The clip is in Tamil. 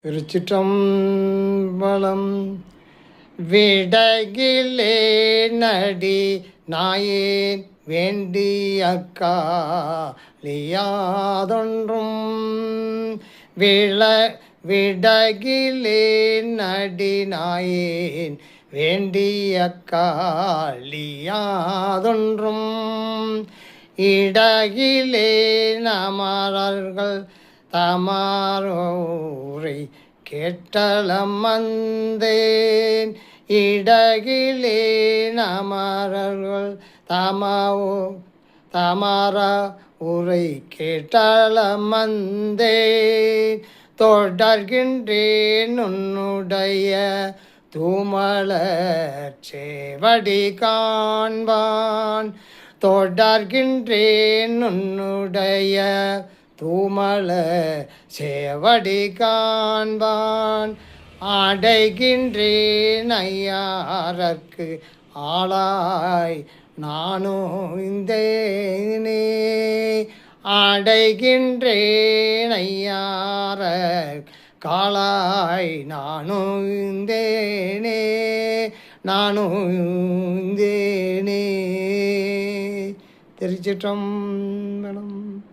திருச்சிற்றம்பலம். விடகிலே நடி நாயேன் வேண்டியக்காலியாதொன்றும் விடகிலே நடி நாயேன் வேண்டியக்காலியாதொன்றும் இடகிலே நமரர்கள் தமாரோரை கேட்டலம் வந்தேன். இடகிலே நமரர்கள் தமார உரை கேட்டலம் வந்தேன். தொடர்கின்றேன் உன்னுடைய தூமலர் சேவடி காண்பான். தொடர்கின்றேன் உன்னுடைய தூமல சேவடி காண்பான். அடைகின்றேன் ஐயாரற்கு ஆளாய் நானும் இந்தேனே. அடைகின்றேன் ஐயார காளாய் நானும் இந்தேனே. நானும் இந்தேனே. திருச்சிற்றம்பலம்.